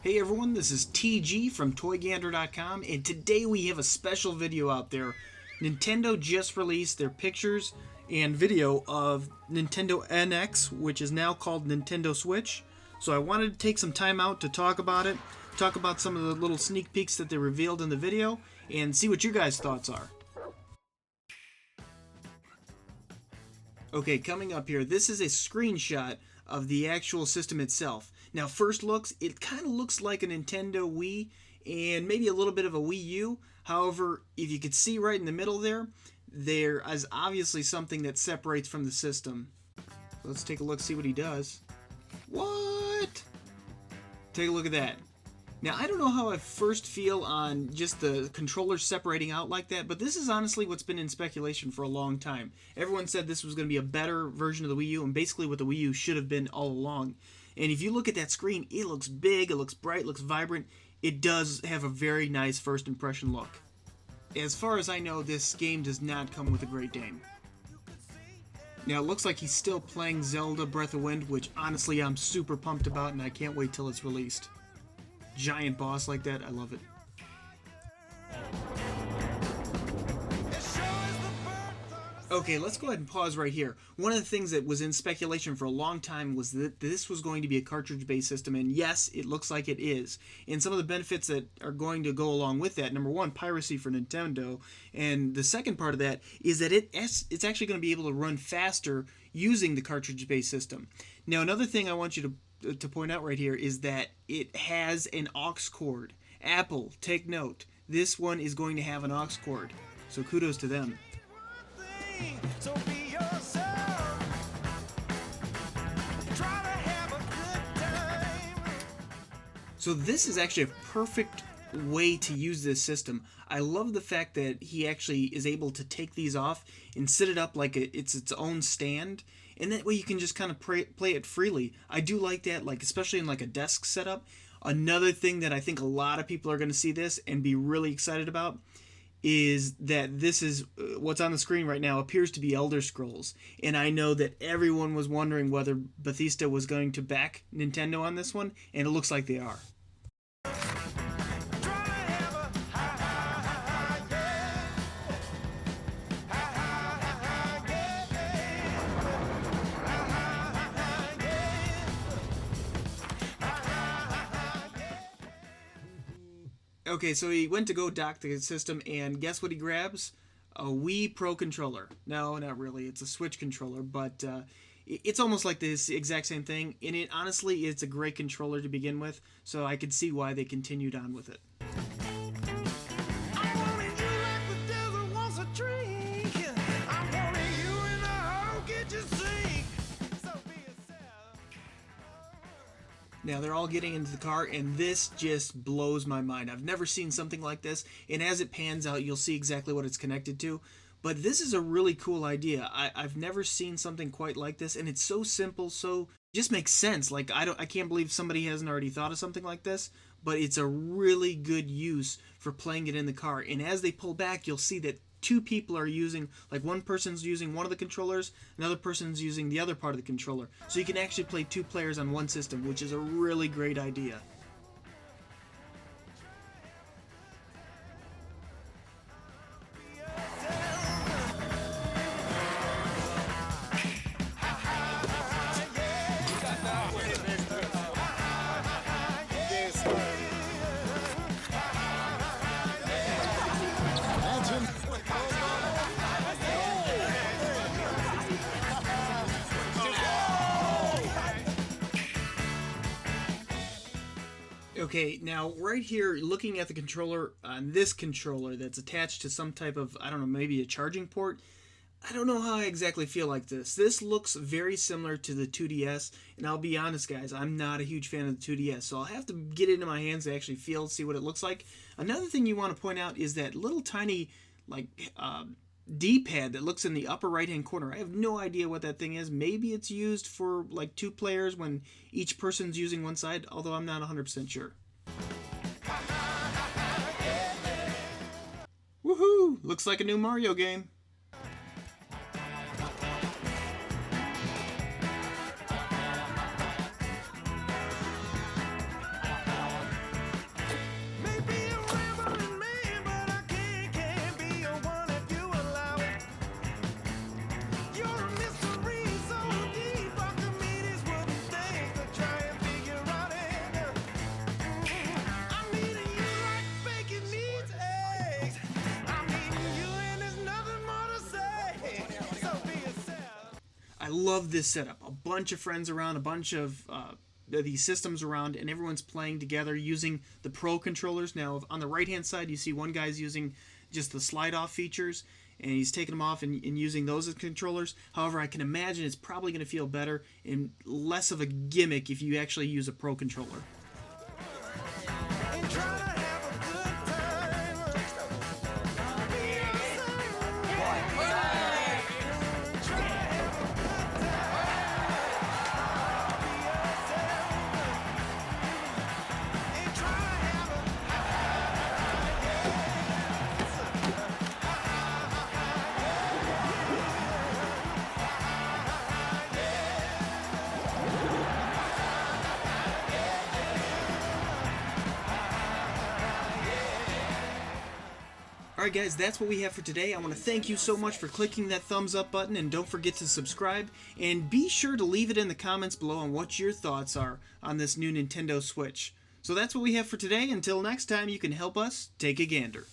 Hey everyone, this is TG from ToyGander.com, and today we have a special video out there. Nintendo just released their pictures and video of Nintendo NX, which is now called Nintendo Switch. So I wanted to take some time out to talk about it, talk about some of the little sneak peeks that they revealed in the video, and see what you guys' thoughts are. Okay, coming up here, this is a screenshot of the actual system itself. Now, first looks, it kind of looks like a Nintendo Wii and maybe a little bit of a Wii U. However, if you could see right in the middle there is obviously something that separates from the system. So let's take a look, see what he does. What? Take a look at that. Now, I don't know how I first feel on just the controllers separating out like that, but this is honestly what's been in speculation for a long time. Everyone said this was going to be a better version of the Wii U, and basically what the Wii U should have been all along. And if you look at that screen, it looks big, it looks bright, it looks vibrant. It does have a very nice first impression look. As far as I know, this game does not come with a Great Dane. Now, it looks like he's still playing Zelda Breath of Wind, which honestly I'm super pumped about, and I can't wait till it's released. Giant boss like that, I love it. Okay, let's go ahead and pause right here. One of the things that was in speculation for a long time was that this was going to be a cartridge-based system, and yes, it looks like it is. And some of the benefits that are going to go along with that, number one, piracy for Nintendo, and the second part of that is that it's actually going to be able to run faster using the cartridge-based system. Now, another thing I want you to point out right here is that it has an aux cord. Apple, take note. This one is going to have an aux cord, so kudos to them. So be yourself. Try to have a good time. So this is actually a perfect way to use this system. I love the fact that he actually is able to take these off and set it up like it's its own stand, and that way you can just kind of play it freely. I do like that, like especially in like a desk setup. Another thing that I think a lot of people are going to see this and be really excited about is that this is what's on the screen right now appears to be Elder Scrolls, and I know that everyone was wondering whether Bethesda was going to back Nintendo on this one, and it looks like they are. Okay, so he went to go dock the system, and guess what he grabs? A Wii Pro controller. No, not really. It's a Switch controller, but it's almost like this exact same thing. And it honestly, it's a great controller to begin with, so I could see why they continued on with it. Now they're all getting into the car, and this just blows my mind. I've never seen something like this, and as it pans out, you'll see exactly what it's connected to. But this is a really cool idea. I've never seen something quite like this, and it's so simple, so just makes sense. Like I can't believe somebody hasn't already thought of something like this. But it's a really good use for playing it in the car. And as they pull back, you'll see that two people are using, like one person's using one of the controllers, another person's using the other part of the controller. So you can actually play two players on one system, which is a really great idea. Okay, now right here, looking at the controller, on this controller that's attached to some type of, I don't know, maybe a charging port, I don't know how I exactly feel like this. This looks very similar to the 2DS, and I'll be honest, guys, I'm not a huge fan of the 2DS, so I'll have to get it into my hands to actually feel, see what it looks like. Another thing you want to point out is that little tiny, like, D-pad that looks in the upper right-hand corner. I have no idea what that thing is. Maybe it's used for, like, two players when each person's using one side, although I'm not 100% sure. Woohoo! Looks like a new Mario game. love this setup. A bunch of friends around, a bunch of these systems around, and everyone's playing together using the Pro controllers. Now, on the right-hand side, you see one guy's using just the slide-off features, and he's taking them off and using those as controllers. However, I can imagine it's probably going to feel better and less of a gimmick if you actually use a Pro controller. Alright guys, that's what we have for today. I want to thank you so much for clicking that thumbs up button, and don't forget to subscribe, and be sure to leave it in the comments below on what your thoughts are on this new Nintendo Switch. So that's what we have for today. Until next time, you can help us take a gander.